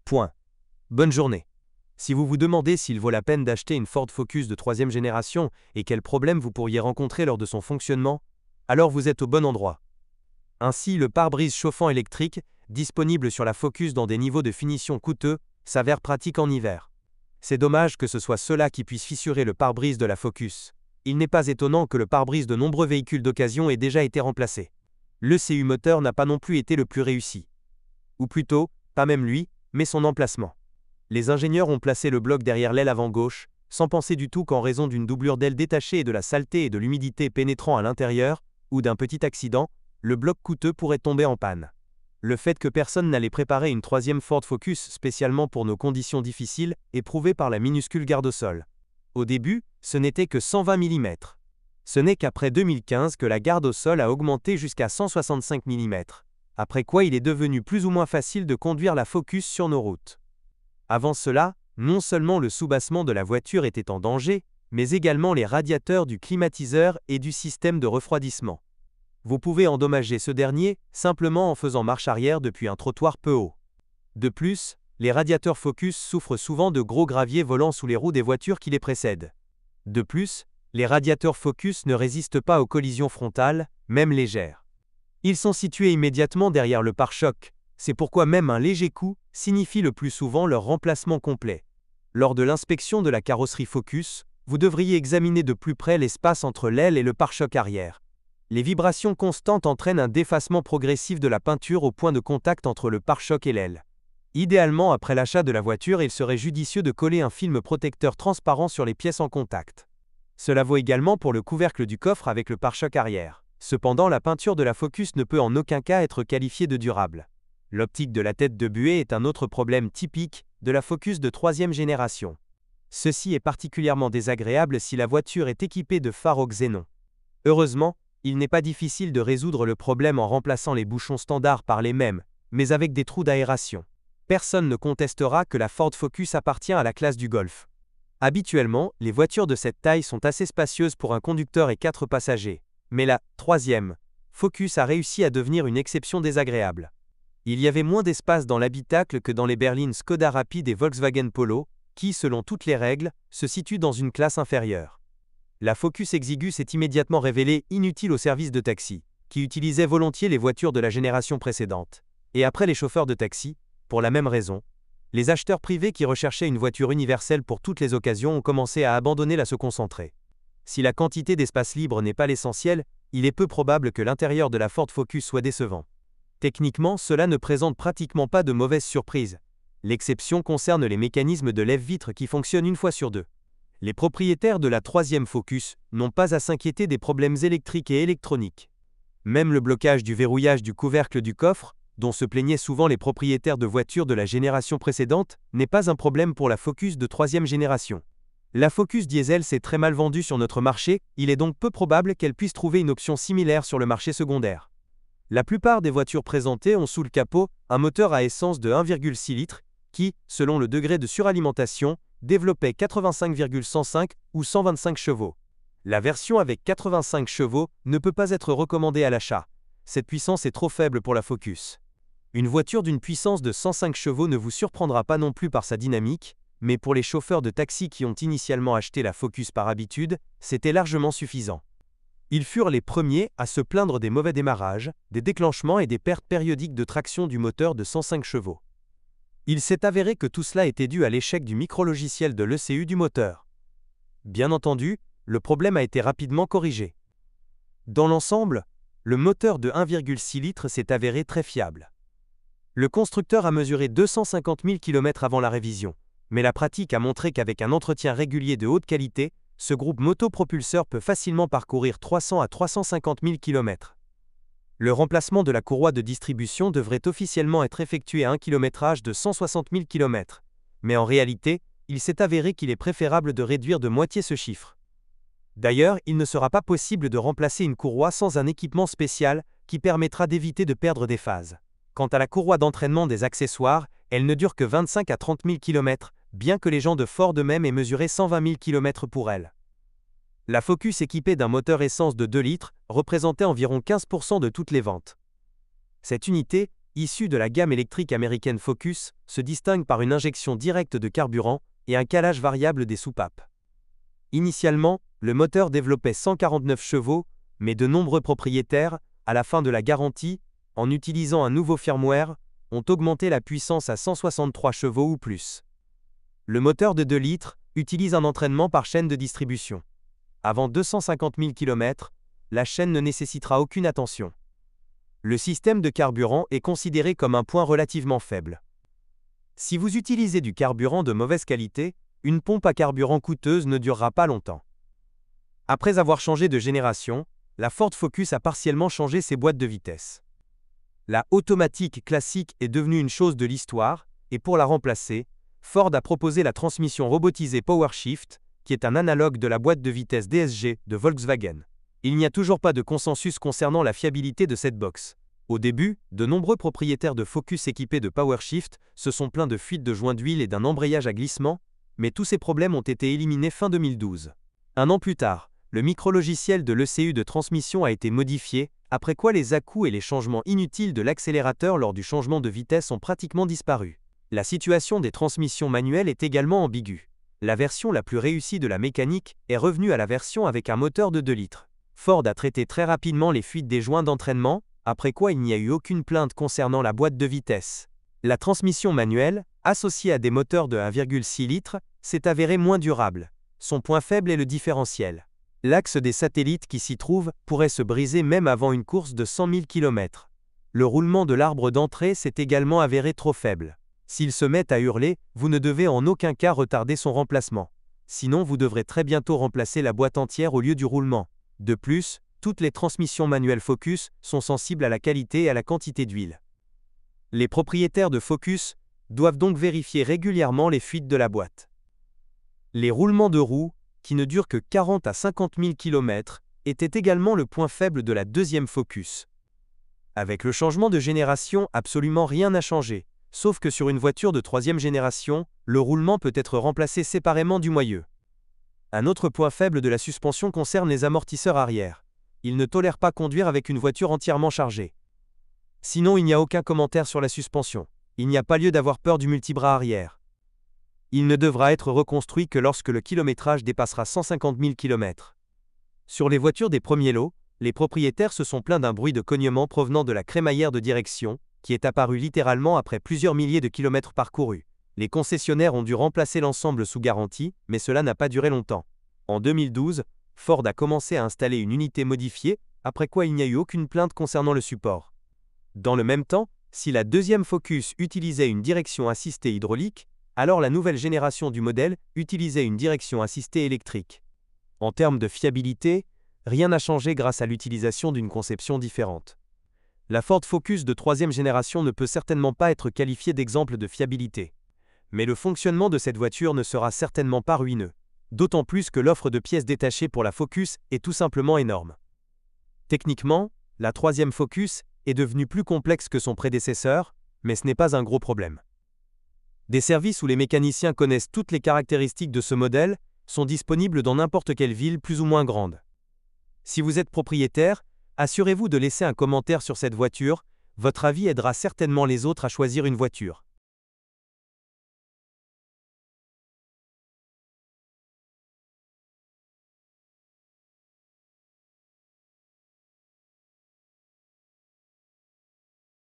Point. Bonne journée. Si vous vous demandez s'il vaut la peine d'acheter une Ford Focus de 3e génération et quels problèmes vous pourriez rencontrer lors de son fonctionnement, alors vous êtes au bon endroit. Ainsi, le pare-brise chauffant électrique, disponible sur la Focus dans des niveaux de finition coûteux, s'avère pratique en hiver. C'est dommage que ce soit cela qui puisse fissurer le pare-brise de la Focus. Il n'est pas étonnant que le pare-brise de nombreux véhicules d'occasion ait déjà été remplacé. L'ECU moteur n'a pas non plus été le plus réussi. Ou plutôt, pas même lui, mais son emplacement. Les ingénieurs ont placé le bloc derrière l'aile avant gauche, sans penser du tout qu'en raison d'une doublure d'aile détachée et de la saleté et de l'humidité pénétrant à l'intérieur, ou d'un petit accident, le bloc coûteux pourrait tomber en panne. Le fait que personne n'allait préparer une 3e Ford Focus spécialement pour nos conditions difficiles est prouvé par la minuscule garde au sol. Au début, ce n'était que 120 mm. Ce n'est qu'après 2015 que la garde au sol a augmenté jusqu'à 165 mm, après quoi il est devenu plus ou moins facile de conduire la Focus sur nos routes. Avant cela, non seulement le soubassement de la voiture était en danger, mais également les radiateurs du climatiseur et du système de refroidissement. Vous pouvez endommager ce dernier simplement en faisant marche arrière depuis un trottoir peu haut. De plus, les radiateurs Focus souffrent souvent de gros graviers volant sous les roues des voitures qui les précèdent. De plus, les radiateurs Focus ne résistent pas aux collisions frontales, même légères. Ils sont situés immédiatement derrière le pare-choc, c'est pourquoi même un léger coup signifie le plus souvent leur remplacement complet. Lors de l'inspection de la carrosserie Focus, vous devriez examiner de plus près l'espace entre l'aile et le pare-choc arrière. Les vibrations constantes entraînent un défacement progressif de la peinture au point de contact entre le pare-choc et l'aile. Idéalement, après l'achat de la voiture, il serait judicieux de coller un film protecteur transparent sur les pièces en contact. Cela vaut également pour le couvercle du coffre avec le pare-choc arrière. Cependant, la peinture de la Focus ne peut en aucun cas être qualifiée de durable. L'optique de la tête de buée est un autre problème typique de la Focus de 3e génération. Ceci est particulièrement désagréable si la voiture est équipée de phares au xénon. Heureusement, il n'est pas difficile de résoudre le problème en remplaçant les bouchons standards par les mêmes, mais avec des trous d'aération. Personne ne contestera que la Ford Focus appartient à la classe du Golf. Habituellement, les voitures de cette taille sont assez spacieuses pour un conducteur et 4 passagers, mais la 3e Focus a réussi à devenir une exception désagréable. Il y avait moins d'espace dans l'habitacle que dans les berlines Skoda Rapid et Volkswagen Polo, qui, selon toutes les règles, se situent dans une classe inférieure. La Focus exiguë s'est immédiatement révélée inutile aux services de taxi, qui utilisaient volontiers les voitures de la génération précédente. Et après les chauffeurs de taxi, pour la même raison, les acheteurs privés qui recherchaient une voiture universelle pour toutes les occasions ont commencé à abandonner la se concentrer. Si la quantité d'espace libre n'est pas l'essentiel, il est peu probable que l'intérieur de la Ford Focus soit décevant. Techniquement, cela ne présente pratiquement pas de mauvaises surprises. L'exception concerne les mécanismes de lève-vitre qui fonctionnent une fois sur deux. Les propriétaires de la 3e Focus n'ont pas à s'inquiéter des problèmes électriques et électroniques. Même le blocage du verrouillage du couvercle du coffre, dont se plaignaient souvent les propriétaires de voitures de la génération précédente, n'est pas un problème pour la Focus de 3e génération. La Focus diesel s'est très mal vendue sur notre marché, il est donc peu probable qu'elle puisse trouver une option similaire sur le marché secondaire. La plupart des voitures présentées ont sous le capot un moteur à essence de 1,6 litres qui, selon le degré de suralimentation, développait 85,105 ou 125 chevaux. La version avec 85 chevaux ne peut pas être recommandée à l'achat. Cette puissance est trop faible pour la Focus. Une voiture d'une puissance de 105 chevaux ne vous surprendra pas non plus par sa dynamique, mais pour les chauffeurs de taxi qui ont initialement acheté la Focus par habitude, c'était largement suffisant. Ils furent les premiers à se plaindre des mauvais démarrages, des déclenchements et des pertes périodiques de traction du moteur de 105 chevaux. Il s'est avéré que tout cela était dû à l'échec du micrologiciel de l'ECU du moteur. Bien entendu, le problème a été rapidement corrigé. Dans l'ensemble, le moteur de 1,6 litres s'est avéré très fiable. Le constructeur a mesuré 250 000 km avant la révision, mais la pratique a montré qu'avec un entretien régulier de haute qualité, ce groupe motopropulseur peut facilement parcourir 300 à 350 000 km. Le remplacement de la courroie de distribution devrait officiellement être effectué à un kilométrage de 160 000 km, mais en réalité, il s'est avéré qu'il est préférable de réduire de moitié ce chiffre. D'ailleurs, il ne sera pas possible de remplacer une courroie sans un équipement spécial qui permettra d'éviter de perdre des phases. Quant à la courroie d'entraînement des accessoires, elle ne dure que 25 à 30 000 km, bien que les gens de Ford eux-mêmes aient mesuré 120 000 km pour elle. La Focus équipée d'un moteur essence de 2 litres représentait environ 15% de toutes les ventes. Cette unité, issue de la gamme électrique américaine Focus, se distingue par une injection directe de carburant et un calage variable des soupapes. Initialement, le moteur développait 149 chevaux, mais de nombreux propriétaires, à la fin de la garantie, en utilisant un nouveau firmware, ont augmenté la puissance à 163 chevaux ou plus. Le moteur de 2 litres utilise un entraînement par chaîne de distribution. Avant 250 000 km, la chaîne ne nécessitera aucune attention. Le système de carburant est considéré comme un point relativement faible. Si vous utilisez du carburant de mauvaise qualité, une pompe à carburant coûteuse ne durera pas longtemps. Après avoir changé de génération, la Ford Focus a partiellement changé ses boîtes de vitesse. La automatique classique est devenue une chose de l'histoire, et pour la remplacer, Ford a proposé la transmission robotisée PowerShift, qui est un analogue de la boîte de vitesse DSG de Volkswagen. Il n'y a toujours pas de consensus concernant la fiabilité de cette box. Au début, de nombreux propriétaires de Focus équipés de PowerShift se sont plaints de fuites de joints d'huile et d'un embrayage à glissement, mais tous ces problèmes ont été éliminés fin 2012. Un an plus tard, le micrologiciel de l'ECU de transmission a été modifié, après quoi les à-coups et les changements inutiles de l'accélérateur lors du changement de vitesse ont pratiquement disparu. La situation des transmissions manuelles est également ambiguë. La version la plus réussie de la mécanique est revenue à la version avec un moteur de 2 litres. Ford a traité très rapidement les fuites des joints d'entraînement, après quoi il n'y a eu aucune plainte concernant la boîte de vitesse. La transmission manuelle, associée à des moteurs de 1,6 litres, s'est avérée moins durable. Son point faible est le différentiel. L'axe des satellites qui s'y trouve pourrait se briser même avant une course de 100 000 km. Le roulement de l'arbre d'entrée s'est également avéré trop faible. S'il se met à hurler, vous ne devez en aucun cas retarder son remplacement. Sinon vous devrez très bientôt remplacer la boîte entière au lieu du roulement. De plus, toutes les transmissions manuelles Focus sont sensibles à la qualité et à la quantité d'huile. Les propriétaires de Focus doivent donc vérifier régulièrement les fuites de la boîte. Les roulements de roues, qui ne durent que 40 à 50 000 km, étaient également le point faible de la deuxième Focus. Avec le changement de génération, absolument rien n'a changé, sauf que sur une voiture de troisième génération, le roulement peut être remplacé séparément du moyeu. Un autre point faible de la suspension concerne les amortisseurs arrière. Ils ne tolèrent pas conduire avec une voiture entièrement chargée. Sinon, il n'y a aucun commentaire sur la suspension. Il n'y a pas lieu d'avoir peur du multibras arrière. Il ne devra être reconstruit que lorsque le kilométrage dépassera 150 000 km. Sur les voitures des premiers lots, les propriétaires se sont plaints d'un bruit de cognement provenant de la crémaillère de direction, qui est apparu littéralement après plusieurs milliers de kilomètres parcourus. Les concessionnaires ont dû remplacer l'ensemble sous garantie, mais cela n'a pas duré longtemps. En 2012, Ford a commencé à installer une unité modifiée, après quoi il n'y a eu aucune plainte concernant le support. Dans le même temps, si la deuxième Focus utilisait une direction assistée hydraulique, alors la nouvelle génération du modèle utilisait une direction assistée électrique. En termes de fiabilité, rien n'a changé grâce à l'utilisation d'une conception différente. La Ford Focus de troisième génération ne peut certainement pas être qualifiée d'exemple de fiabilité. Mais le fonctionnement de cette voiture ne sera certainement pas ruineux. D'autant plus que l'offre de pièces détachées pour la Focus est tout simplement énorme. Techniquement, la troisième Focus est devenue plus complexe que son prédécesseur, mais ce n'est pas un gros problème. Des services où les mécaniciens connaissent toutes les caractéristiques de ce modèle sont disponibles dans n'importe quelle ville plus ou moins grande. Si vous êtes propriétaire, assurez-vous de laisser un commentaire sur cette voiture, votre avis aidera certainement les autres à choisir une voiture.